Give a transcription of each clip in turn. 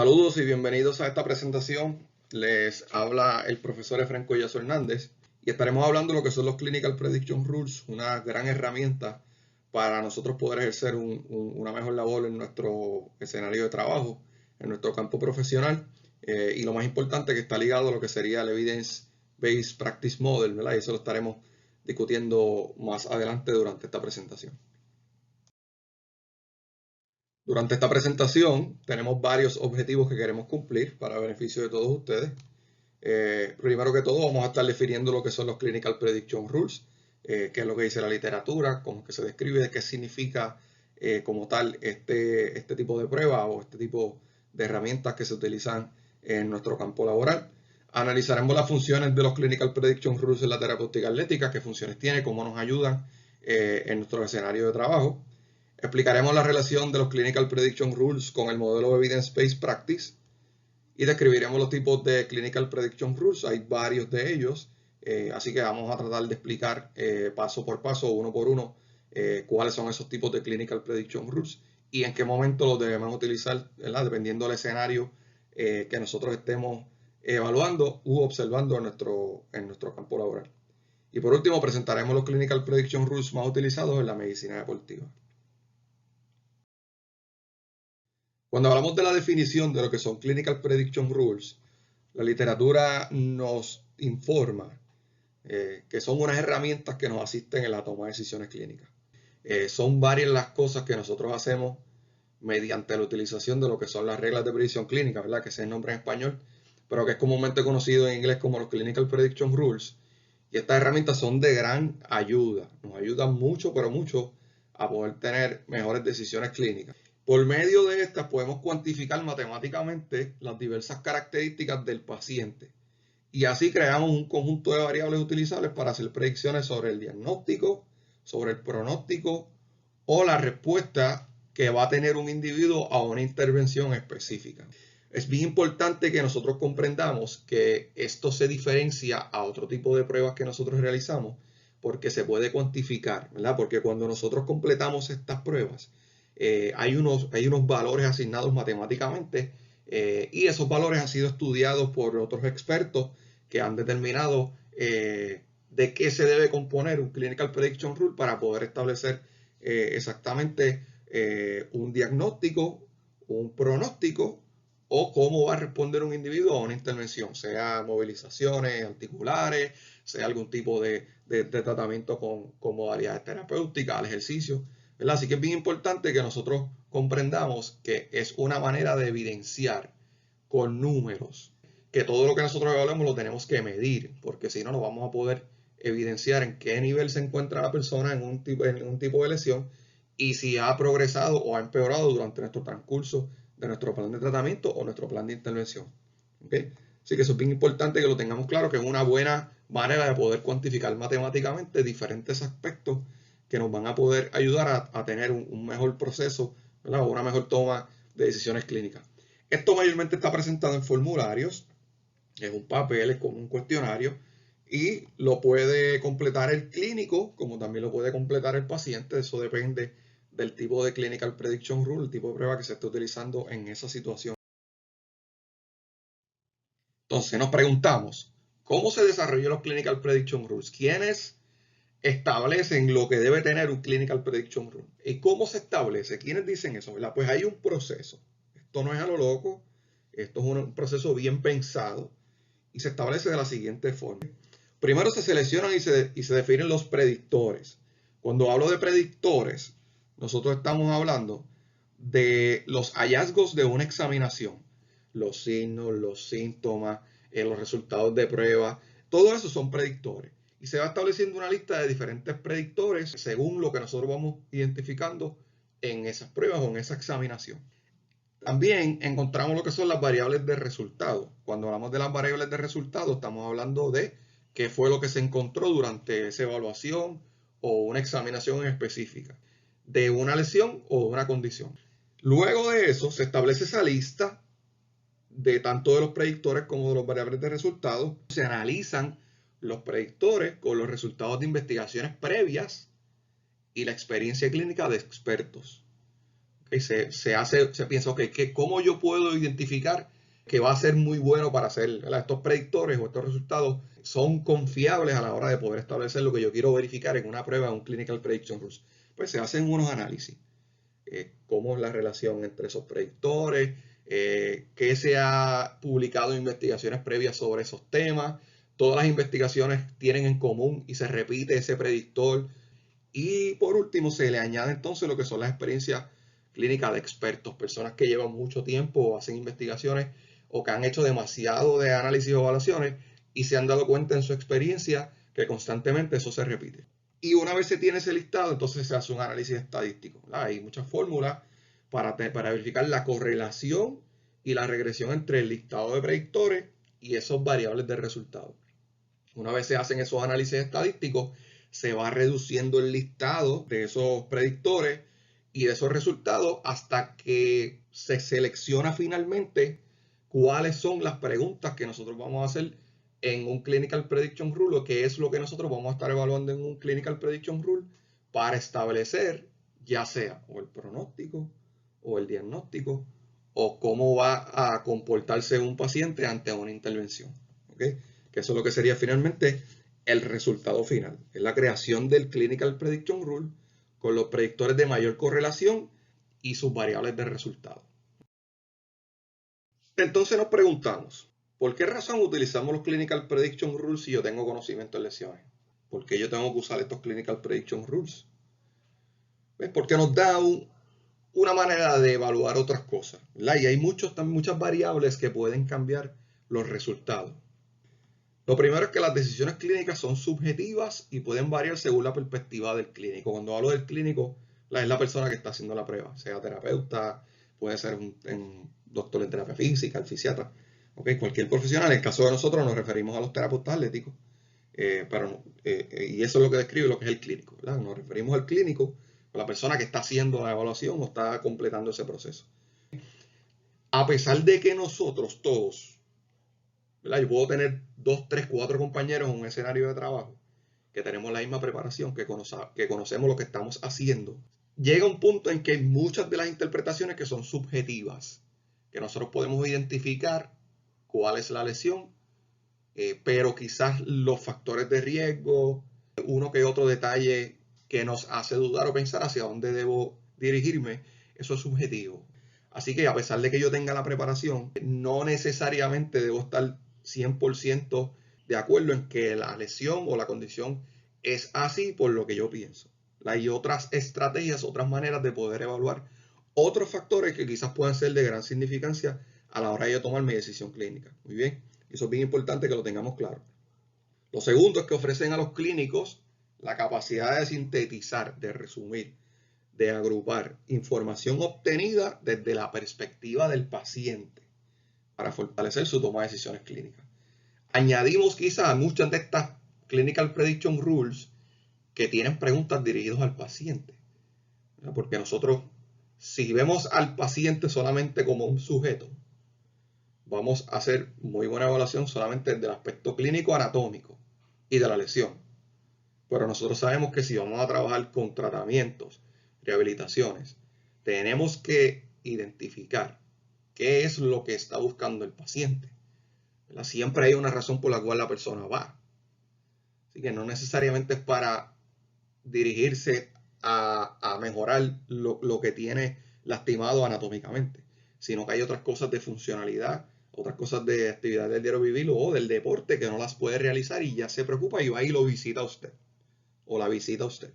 Saludos y bienvenidos a esta presentación. Les habla el profesor Efraín Collazo Hernández y estaremos hablando de lo que son los Clinical Prediction Rules, una gran herramienta para nosotros poder ejercer una mejor labor en nuestro escenario de trabajo, en nuestro campo profesional y lo más importante que está ligado a lo que sería el Evidence Based Practice Model, ¿verdad? Y eso lo estaremos discutiendo más adelante durante esta presentación. Durante esta presentación tenemos varios objetivos que queremos cumplir para beneficio de todos ustedes. Primero que todo vamos a estar definiendo lo que son los Clinical Prediction Rules, qué es lo que dice la literatura, cómo es que se describe, qué significa como tal este tipo de prueba o este tipo de herramientas que se utilizan en nuestro campo laboral. Analizaremos las funciones de los Clinical Prediction Rules en la terapéutica atlética, qué funciones tiene, cómo nos ayudan en nuestro escenario de trabajo. Explicaremos la relación de los Clinical Prediction Rules con el modelo Evidence Based Practice y describiremos los tipos de Clinical Prediction Rules. Hay varios de ellos, así que vamos a tratar de explicar paso por paso, uno por uno, cuáles son esos tipos de Clinical Prediction Rules y en qué momento los debemos utilizar, ¿verdad? Dependiendo del escenario que nosotros estemos evaluando u observando en nuestro campo laboral. Y por último, presentaremos los Clinical Prediction Rules más utilizados en la medicina deportiva. Cuando hablamos de la definición de lo que son Clinical Prediction Rules, la literatura nos informa que son unas herramientas que nos asisten en la toma de decisiones clínicas. Son varias las cosas que nosotros hacemos mediante la utilización de lo que son las reglas de predicción clínica, ¿verdad? Que es el nombre en español, pero que es comúnmente conocido en inglés como los Clinical Prediction Rules. Y estas herramientas son de gran ayuda, nos ayudan mucho, pero mucho a poder tener mejores decisiones clínicas. Por medio de estas podemos cuantificar matemáticamente las diversas características del paciente y así creamos un conjunto de variables utilizables para hacer predicciones sobre el diagnóstico, sobre el pronóstico o la respuesta que va a tener un individuo a una intervención específica. Es bien importante que nosotros comprendamos que esto se diferencia a otro tipo de pruebas que nosotros realizamos porque se puede cuantificar, ¿verdad? Porque cuando nosotros completamos estas pruebas, hay unos valores asignados matemáticamente y esos valores han sido estudiados por otros expertos que han determinado de qué se debe componer un Clinical Prediction Rule para poder establecer exactamente un diagnóstico, un pronóstico o cómo va a responder un individuo a una intervención, sea movilizaciones articulares, sea algún tipo de tratamiento con modalidades terapéuticas, al ejercicio, ¿verdad? Así que es bien importante que nosotros comprendamos que es una manera de evidenciar con números, que todo lo que nosotros hablamos lo tenemos que medir, porque si no, no vamos a poder evidenciar en qué nivel se encuentra la persona en un tipo de lesión y si ha progresado o ha empeorado durante nuestro transcurso de nuestro plan de tratamiento o nuestro plan de intervención. ¿Okay? Así que eso es bien importante que lo tengamos claro, que es una buena manera de poder cuantificar matemáticamente diferentes aspectos que nos van a poder ayudar a tener un mejor proceso, ¿verdad? O una mejor toma de decisiones clínicas. Esto mayormente está presentado en formularios, es un papel, es como un cuestionario, y lo puede completar el clínico, como también lo puede completar el paciente. Eso depende del tipo de Clinical Prediction Rule, el tipo de prueba que se esté utilizando en esa situación. Entonces nos preguntamos, ¿cómo se desarrolló los Clinical Prediction Rules? ¿Quiénes establecen lo que debe tener un Clinical Prediction Rule? ¿Y cómo se establece? ¿Quiénes dicen eso? ¿Verdad? Pues hay un proceso. Esto no es a lo loco. Esto es un proceso bien pensado y se establece de la siguiente forma. Primero se seleccionan y se definen los predictores. Cuando hablo de predictores, nosotros estamos hablando de los hallazgos de una examinación. Los signos, los síntomas, los resultados de prueba, todo eso son predictores. Y se va estableciendo una lista de diferentes predictores según lo que nosotros vamos identificando en esas pruebas o en esa examinación. También encontramos lo que son las variables de resultado. Cuando hablamos de las variables de resultado, estamos hablando de qué fue lo que se encontró durante esa evaluación o una examinación específica, de una lesión o de una condición. Luego de eso, se establece esa lista de tanto de los predictores como de los variables de resultado. Se analizan los predictores con los resultados de investigaciones previas y la experiencia clínica de expertos. se piensa, ok, ¿cómo yo puedo identificar que va a ser muy bueno para hacer, ¿verdad? Estos predictores o estos resultados son confiables a la hora de poder establecer lo que yo quiero verificar en una prueba, un Clinical Prediction Rules? Pues se hacen unos análisis. Cómo es la relación entre esos predictores, qué se ha publicado en investigaciones previas sobre esos temas. Todas las investigaciones tienen en común y se repite ese predictor. Y por último, se le añade entonces lo que son las experiencias clínicas de expertos, personas que llevan mucho tiempo o hacen investigaciones o que han hecho demasiado de análisis o evaluaciones y se han dado cuenta en su experiencia que constantemente eso se repite. Y una vez se tiene ese listado, entonces se hace un análisis estadístico, ¿verdad? Hay muchas fórmulas para verificar la correlación y la regresión entre el listado de predictores y esos variables de resultado. Una vez se hacen esos análisis estadísticos, se va reduciendo el listado de esos predictores y de esos resultados hasta que se selecciona finalmente cuáles son las preguntas que nosotros vamos a hacer en un Clinical Prediction Rule, o qué es lo que nosotros vamos a estar evaluando en un Clinical Prediction Rule para establecer ya sea o el pronóstico o el diagnóstico o cómo va a comportarse un paciente ante una intervención. ¿Okay? Que eso es lo que sería finalmente el resultado final. Es la creación del Clinical Prediction Rule con los predictores de mayor correlación y sus variables de resultado. Entonces nos preguntamos, ¿por qué razón utilizamos los Clinical Prediction Rules si yo tengo conocimiento en lesiones? ¿Por qué yo tengo que usar estos Clinical Prediction Rules? ¿Ves? Porque nos da una manera de evaluar otras cosas, ¿verdad? Y hay muchas variables que pueden cambiar los resultados. Lo primero es que las decisiones clínicas son subjetivas y pueden variar según la perspectiva del clínico. Cuando hablo del clínico, es la persona que está haciendo la prueba, sea terapeuta, puede ser un doctor en terapia física, el fisiatra, ¿okay? Cualquier profesional. En el caso de nosotros nos referimos a los terapeutas atléticos, y eso es lo que describe lo que es el clínico, ¿verdad? Nos referimos al clínico, a la persona que está haciendo la evaluación o está completando ese proceso. A pesar de que nosotros todos, ¿verdad? Yo puedo tener 2, 3, 4 compañeros en un escenario de trabajo que tenemos la misma preparación, que conocemos lo que estamos haciendo. Llega un punto en que hay muchas de las interpretaciones que son subjetivas, que nosotros podemos identificar cuál es la lesión, pero quizás los factores de riesgo, uno que otro detalle que nos hace dudar o pensar hacia dónde debo dirigirme, eso es subjetivo. Así que a pesar de que yo tenga la preparación, no necesariamente debo estar 100% de acuerdo en que la lesión o la condición es así por lo que yo pienso. Hay otras estrategias, otras maneras de poder evaluar otros factores que quizás puedan ser de gran significancia a la hora de yo tomar mi decisión clínica. Muy bien, eso es bien importante que lo tengamos claro. Lo segundo es que ofrecen a los clínicos la capacidad de sintetizar, de resumir, de agrupar información obtenida desde la perspectiva del paciente para fortalecer su toma de decisiones clínicas. Añadimos quizás a muchas de estas Clinical Prediction Rules que tienen preguntas dirigidas al paciente. Porque nosotros, si vemos al paciente solamente como un sujeto, vamos a hacer muy buena evaluación solamente del aspecto clínico anatómico y de la lesión. Pero nosotros sabemos que si vamos a trabajar con tratamientos, rehabilitaciones, tenemos que identificar qué es lo que está buscando el paciente. ¿Verdad? Siempre hay una razón por la cual la persona va. Así que no necesariamente es para dirigirse a mejorar lo que tiene lastimado anatómicamente, sino que hay otras cosas de funcionalidad, otras cosas de actividad del diario vivir o del deporte que no las puede realizar y ya se preocupa y va y lo visita a usted o la visita a usted.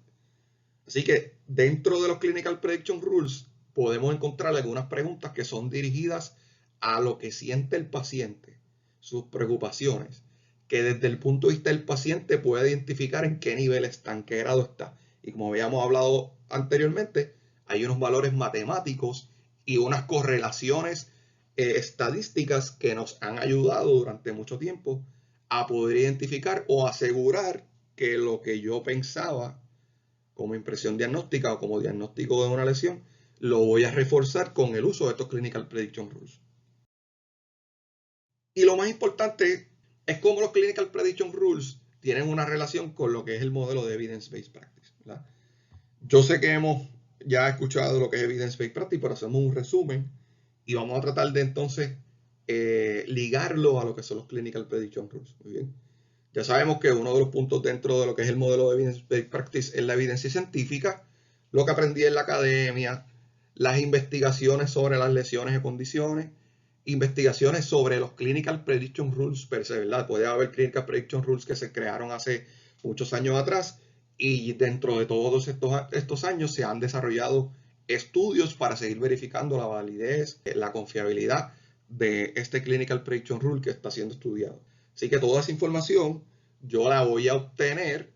Así que dentro de los Clinical Prediction Rules podemos encontrar algunas preguntas que son dirigidas a lo que siente el paciente, sus preocupaciones, que desde el punto de vista del paciente puede identificar en qué nivel está, en qué grado está. Y como habíamos hablado anteriormente, hay unos valores matemáticos y unas correlaciones estadísticas que nos han ayudado durante mucho tiempo a poder identificar o asegurar que lo que yo pensaba como impresión diagnóstica o como diagnóstico de una lesión, lo voy a reforzar con el uso de estos Clinical Prediction Rules. Y lo más importante es cómo los Clinical Prediction Rules tienen una relación con lo que es el modelo de Evidence-Based Practice, ¿verdad? Yo sé que hemos ya escuchado lo que es Evidence-Based Practice, pero hacemos un resumen y vamos a tratar de entonces ligarlo a lo que son los Clinical Prediction Rules. Muy bien. Ya sabemos que uno de los puntos dentro de lo que es el modelo de Evidence-Based Practice es la evidencia científica, lo que aprendí en la academia, las investigaciones sobre las lesiones y condiciones, investigaciones sobre los Clinical Prediction Rules per se, ¿verdad? Puede haber Clinical Prediction Rules que se crearon hace muchos años atrás y dentro de todos estos años se han desarrollado estudios para seguir verificando la validez, la confiabilidad de este Clinical Prediction Rule que está siendo estudiado. Así que toda esa información yo la voy a obtener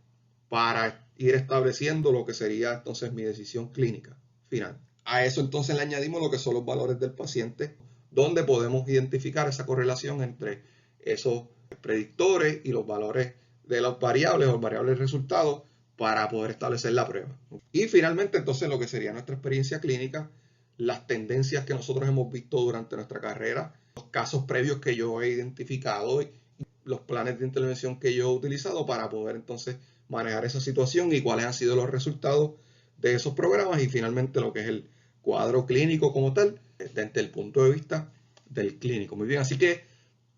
para ir estableciendo lo que sería entonces mi decisión clínica final. A eso entonces le añadimos lo que son los valores del paciente, donde podemos identificar esa correlación entre esos predictores y los valores de las variables o variables resultados para poder establecer la prueba. Y finalmente entonces lo que sería nuestra experiencia clínica, las tendencias que nosotros hemos visto durante nuestra carrera, los casos previos que yo he identificado y los planes de intervención que yo he utilizado para poder entonces manejar esa situación y cuáles han sido los resultados de esos programas y finalmente lo que es el cuadro clínico como tal desde el punto de vista del clínico. Muy bien, así que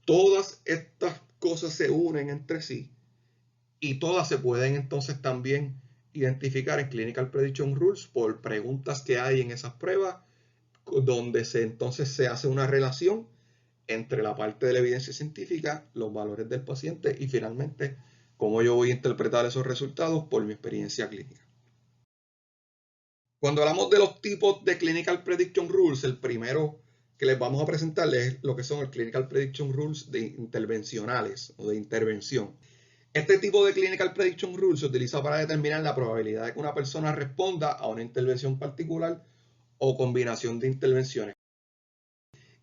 todas estas cosas se unen entre sí y todas se pueden entonces también identificar en Clinical Prediction Rules por preguntas que hay en esas pruebas donde entonces se hace una relación entre la parte de la evidencia científica, los valores del paciente y finalmente cómo yo voy a interpretar esos resultados por mi experiencia clínica. Cuando hablamos de los tipos de Clinical Prediction Rules, el primero que les vamos a presentar es lo que son el Clinical Prediction Rules de intervencionales o de intervención. Este tipo de Clinical Prediction Rules se utiliza para determinar la probabilidad de que una persona responda a una intervención particular o combinación de intervenciones.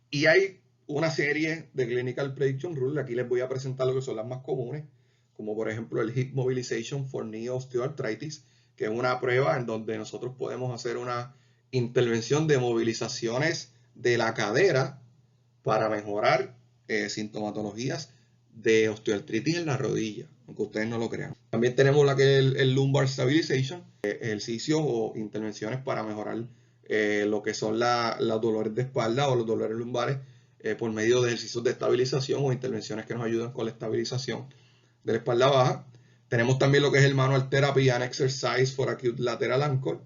Y hay una serie de Clinical Prediction Rules, aquí les voy a presentar lo que son las más comunes, como por ejemplo el Hip Mobilization for Knee Osteoarthritis, que es una prueba en donde nosotros podemos hacer una intervención de movilizaciones de la cadera para mejorar sintomatologías de osteoartritis en la rodilla, aunque ustedes no lo crean. También tenemos la que es el Lumbar Stabilization, ejercicios o intervenciones para mejorar lo que son los dolores de espalda o los dolores lumbares por medio de ejercicios de estabilización o intervenciones que nos ayudan con la estabilización de la espalda baja. Tenemos también lo que es el Manual Therapy and Exercise for Acute Lateral Ankle.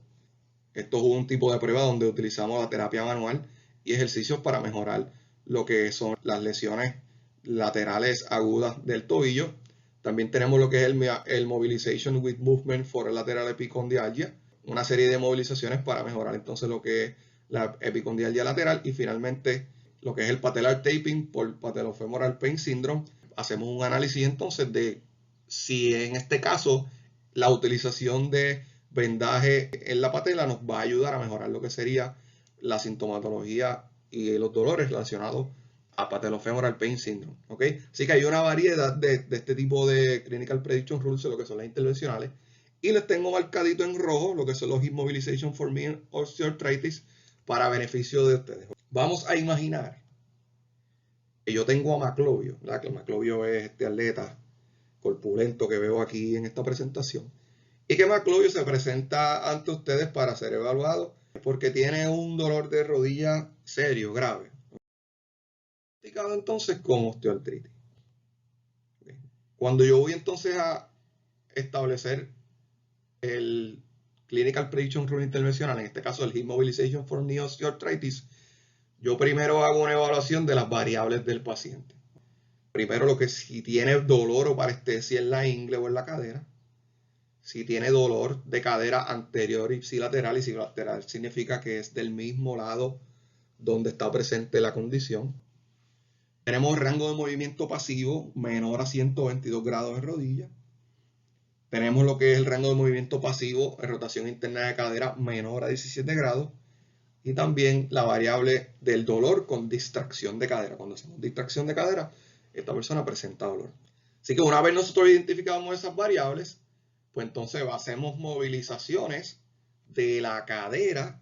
Esto es un tipo de prueba donde utilizamos la terapia manual y ejercicios para mejorar lo que son las lesiones laterales agudas del tobillo. También tenemos lo que es el Mobilization with Movement for Lateral Epicondyalgia, una serie de movilizaciones para mejorar entonces lo que es la epicondyalgia lateral y finalmente lo que es el patellar taping por patellofemoral pain syndrome. Hacemos un análisis entonces de si en este caso la utilización de vendaje en la patela nos va a ayudar a mejorar lo que sería la sintomatología y los dolores relacionados a patellofemoral pain syndrome. ¿Okay? Así que hay una variedad de este tipo de Clinical Prediction Rules, lo que son las intervencionales. Y les tengo marcadito en rojo lo que son los Hip Mobilization for Knee Osteoarthritis para beneficio de ustedes. Vamos a imaginar que yo tengo a Maclovio, ¿verdad? Que Maclovio es este atleta corpulento que veo aquí en esta presentación. Y que Maclovio se presenta ante ustedes para ser evaluado porque tiene un dolor de rodilla serio, grave. Entonces con osteoartritis. Cuando yo voy entonces a establecer el Clinical Prediction Rule intervencional, en este caso el Hip Mobilization for Knee Osteoarthritis, yo primero hago una evaluación de las variables del paciente. Primero lo que si tiene dolor o parestesia en la ingle o en la cadera, si tiene dolor de cadera anterior ipsilateral, y ipsilateral significa que es del mismo lado donde está presente la condición. Tenemos rango de movimiento pasivo menor a 122 grados de rodilla. Tenemos lo que es el rango de movimiento pasivo en rotación interna de cadera menor a 17 grados. Y también la variable del dolor con distracción de cadera. Cuando hacemos distracción de cadera, esta persona presenta dolor. Así que una vez nosotros identificamos esas variables, pues entonces hacemos movilizaciones de la cadera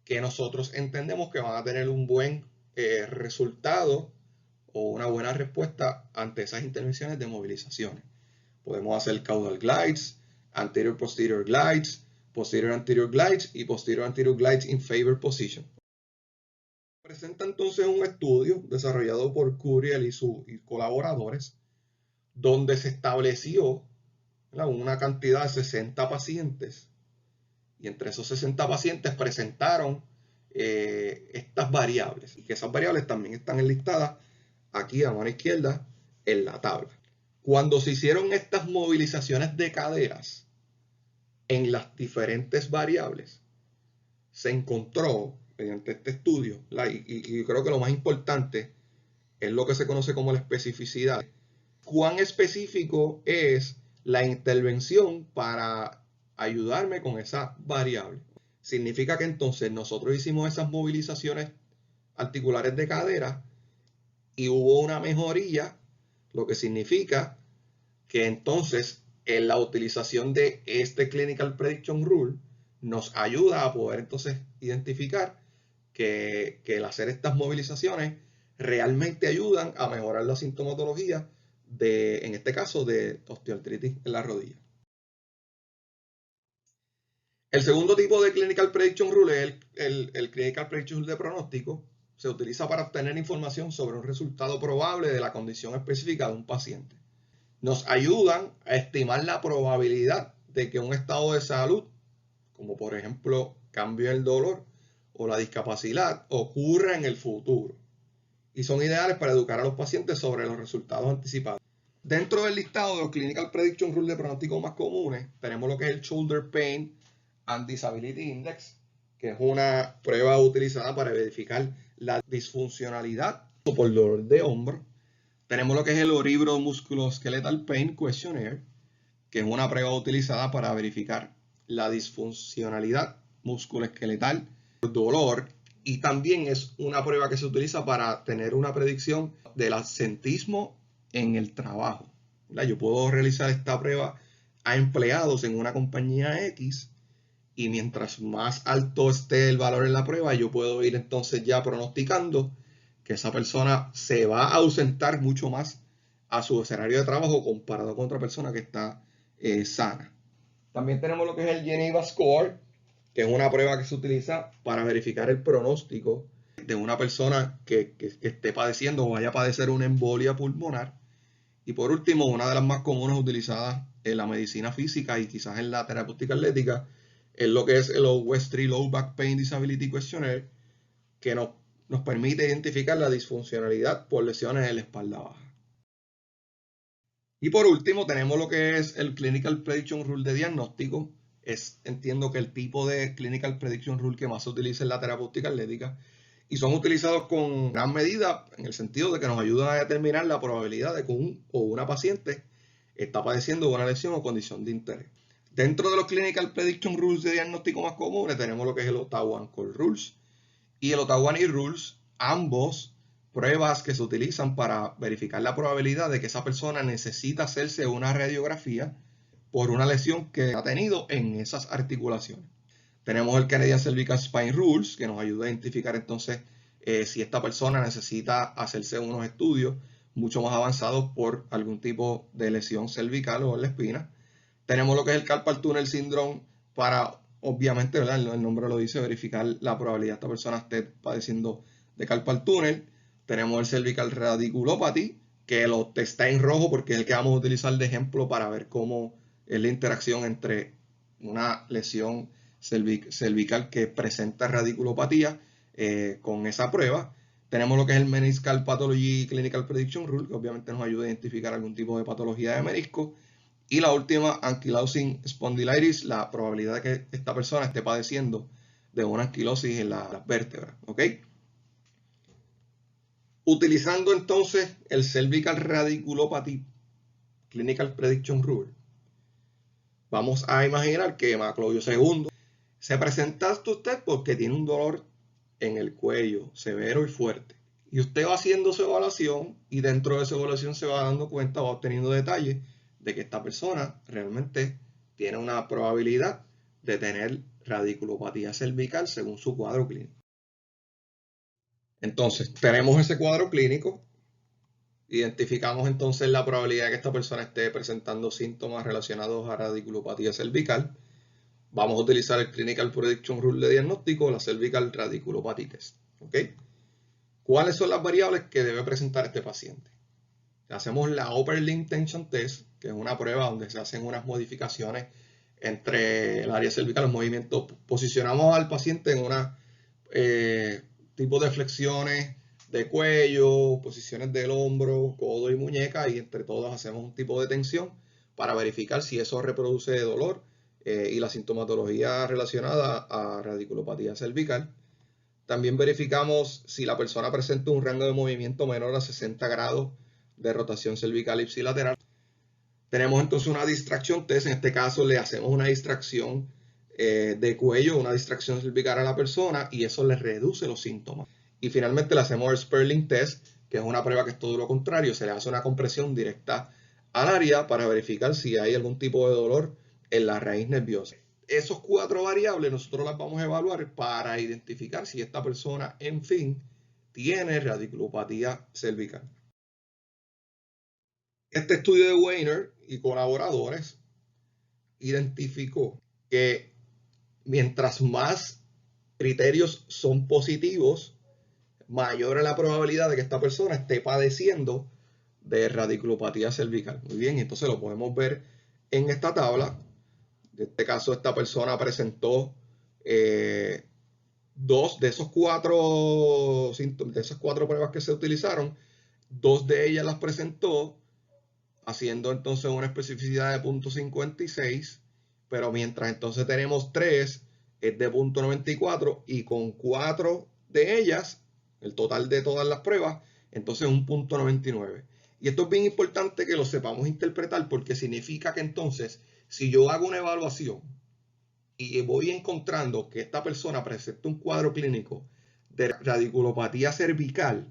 que nosotros entendemos que van a tener un buen resultado o una buena respuesta ante esas intervenciones de movilizaciones. Podemos hacer caudal glides, anterior posterior glides, posterior anterior glides y posterior anterior glides in favor position. Presenta entonces un estudio desarrollado por Curiel y sus colaboradores, donde se estableció, ¿verdad?, una cantidad de 60 pacientes, y entre esos 60 pacientes presentaron estas variables, y que esas variables también están enlistadas aquí a mano izquierda en la tabla. Cuando se hicieron estas movilizaciones de caderas en las diferentes variables, se encontró mediante este estudio, y creo que lo más importante es lo que se conoce como la especificidad. ¿Cuán específico es la intervención para ayudarme con esa variable? Significa que entonces nosotros hicimos esas movilizaciones articulares de cadera y hubo una mejoría, lo que significa que entonces en la utilización de este Clinical Prediction Rule nos ayuda a poder entonces identificar que el hacer estas movilizaciones realmente ayudan a mejorar la sintomatología en este caso, de osteoartritis en la rodilla. El segundo tipo de Clinical Prediction Rule es el Clinical Prediction Rule de pronóstico. Se utiliza para obtener información sobre un resultado probable de la condición específica de un paciente. Nos ayudan a estimar la probabilidad de que un estado de salud, como por ejemplo cambio del dolor o la discapacidad, ocurra en el futuro. Y son ideales para educar a los pacientes sobre los resultados anticipados. Dentro del listado de los Clinical Prediction Rule de pronóstico más comunes, tenemos lo que es el Shoulder Pain and Disability Index, que es una prueba utilizada para verificar la disfuncionalidad por dolor de hombro. Tenemos lo que es el Oribro Musculoskeletal Pain Questionnaire, que es una prueba utilizada para verificar la disfuncionalidad musculoesqueletal por dolor, y también es una prueba que se utiliza para tener una predicción del absentismo en el trabajo. Yo puedo realizar esta prueba a empleados en una compañía X, y mientras más alto esté el valor en la prueba, yo puedo ir entonces ya pronosticando que esa persona se va a ausentar mucho más a su escenario de trabajo comparado con otra persona que está sana. También tenemos lo que es el Geneva Score, que es una prueba que se utiliza para verificar el pronóstico de una persona que esté padeciendo o vaya a padecer una embolia pulmonar. Y por último, una de las más comunes utilizadas en la medicina física y quizás en la terapéutica atlética es lo que es el OS3 Low Back Pain Disability Questionnaire, que nos permite identificar la disfuncionalidad por lesiones en la espalda baja. Y por último, tenemos lo que es el Clinical Prediction Rule de diagnóstico. Entiendo que el tipo de Clinical Prediction Rule que más se utiliza en la terapéutica atlética, y son utilizados con gran medida en el sentido de que nos ayudan a determinar la probabilidad de que un o una paciente está padeciendo una lesión o condición de interés. Dentro de los Clinical Prediction Rules de diagnóstico más comunes tenemos lo que es el Ottawa Core Rules y el Ottawa Knee Rules, ambos pruebas que se utilizan para verificar la probabilidad de que esa persona necesita hacerse una radiografía por una lesión que ha tenido en esas articulaciones. Tenemos el Canadian Cervical Spine Rules, que nos ayuda a identificar entonces si esta persona necesita hacerse unos estudios mucho más avanzados por algún tipo de lesión cervical o en la espina. Tenemos lo que es el Carpal Tunnel Syndrome para, obviamente, ¿verdad?, el nombre lo dice, verificar la probabilidad de que esta persona esté padeciendo de Carpal Tunnel. Tenemos el Cervical Radiculopathy, que está en rojo porque es el que vamos a utilizar de ejemplo para ver cómo es la interacción entre una lesión cervical que presenta radiculopatía con esa prueba. Tenemos lo que es el Meniscal Pathology Clinical Prediction Rule, que obviamente nos ayuda a identificar algún tipo de patología de menisco. Y la última, Ankylosing Spondylitis, la probabilidad de que esta persona esté padeciendo de una anquilosis en las vértebras. ¿Ok? Utilizando entonces el Cervical Radiculopathy Clinical Prediction Rule, vamos a imaginar que Maclovio II se presenta a usted porque tiene un dolor en el cuello severo y fuerte. Y usted va haciendo su evaluación y dentro de esa evaluación se va dando cuenta, va obteniendo detalles de que esta persona realmente tiene una probabilidad de tener radiculopatía cervical según su cuadro clínico. Entonces, tenemos ese cuadro clínico, identificamos entonces la probabilidad de que esta persona esté presentando síntomas relacionados a radiculopatía cervical. vamos a utilizar el Clinical Prediction Rule de diagnóstico, la Cervical Radiculopathy Test. ¿Ok? ¿Cuáles son las variables que debe presentar este paciente? Hacemos la Upper Limb Tension Test, que es una prueba donde se hacen unas modificaciones entre el área cervical, los movimientos. Posicionamos al paciente en una tipo de flexiones de cuello, posiciones del hombro, codo y muñeca, y entre todos hacemos un tipo de tensión para verificar si eso reproduce dolor y la sintomatología relacionada a radiculopatía cervical. También verificamos si la persona presenta un rango de movimiento menor a 60 grados de rotación cervical ipsilateral. Tenemos entonces una distracción test. En este caso le hacemos una distracción de cuello, una distracción cervical a la persona, y eso le reduce los síntomas. Y finalmente le hacemos el Sperling test, que es una prueba que es todo lo contrario. Se le hace una compresión directa al área para verificar si hay algún tipo de dolor en la raíz nerviosa. Esos 4 variables nosotros las vamos a evaluar para identificar si esta persona, en fin, tiene radiculopatía cervical. Este estudio de Weiner y colaboradores identificó que mientras más criterios son positivos, mayor es la probabilidad de que esta persona esté padeciendo de radiculopatía cervical. Muy bien, entonces lo podemos ver en esta tabla. En este caso, esta persona presentó 2 de esos 4 síntomas, de esas 4 pruebas que se utilizaron, 2 de ellas las presentó haciendo entonces una especificidad de 0.56, pero mientras entonces tenemos 3 es de 0.94 y con 4 de ellas, el total de todas las pruebas, entonces un 0.99. Y esto es bien importante que lo sepamos interpretar porque significa que entonces, si yo hago una evaluación y voy encontrando que esta persona presenta un cuadro clínico de radiculopatía cervical,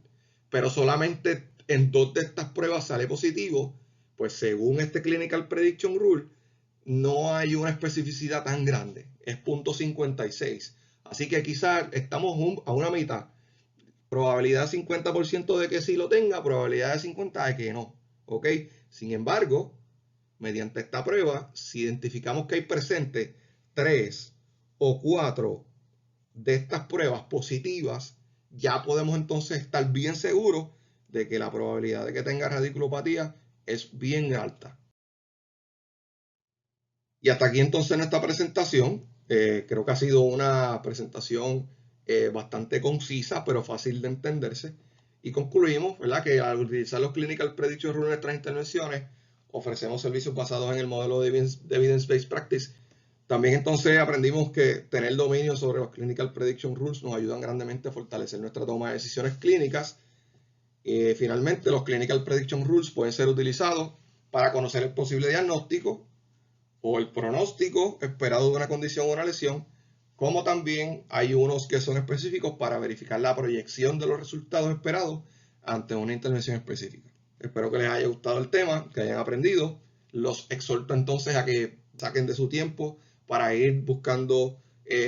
pero solamente en 2 de estas pruebas sale positivo, pues según este Clinical Prediction Rule, no hay una especificidad tan grande, es 0.56. Así que quizás estamos a una mitad. Probabilidad 50% de que sí lo tenga, probabilidad de 50% de que no. ¿Ok? Sin embargo, mediante esta prueba, si identificamos que hay presente 3 o 4 de estas pruebas positivas, ya podemos entonces estar bien seguros de que la probabilidad de que tenga radiculopatía es bien alta. Y hasta aquí entonces nuestra presentación. Creo que ha sido una presentación bastante concisa, pero fácil de entenderse. Y concluimos, ¿verdad?, que al utilizar los Clinical Prediction Rules en nuestras intervenciones, ofrecemos servicios basados en el modelo de Evidence-Based Practice. También entonces aprendimos que tener dominio sobre los Clinical Prediction Rules nos ayudan grandemente a fortalecer nuestra toma de decisiones clínicas. Finalmente, los Clinical Prediction Rules pueden ser utilizados para conocer el posible diagnóstico o el pronóstico esperado de una condición o una lesión, como también hay unos que son específicos para verificar la proyección de los resultados esperados ante una intervención específica. Espero que les haya gustado el tema, que hayan aprendido. Los exhorto entonces a que saquen de su tiempo para ir buscando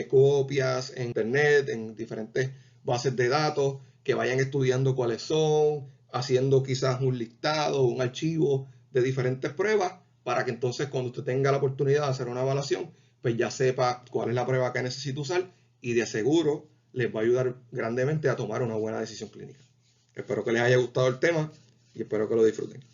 copias en internet, en diferentes bases de datos, que vayan estudiando cuáles son, haciendo quizás un listado, un archivo de diferentes pruebas, para que entonces cuando usted tenga la oportunidad de hacer una evaluación, pues ya sepa cuál es la prueba que necesita usar y de seguro les va a ayudar grandemente a tomar una buena decisión clínica. Espero que les haya gustado el tema y espero que lo disfruten.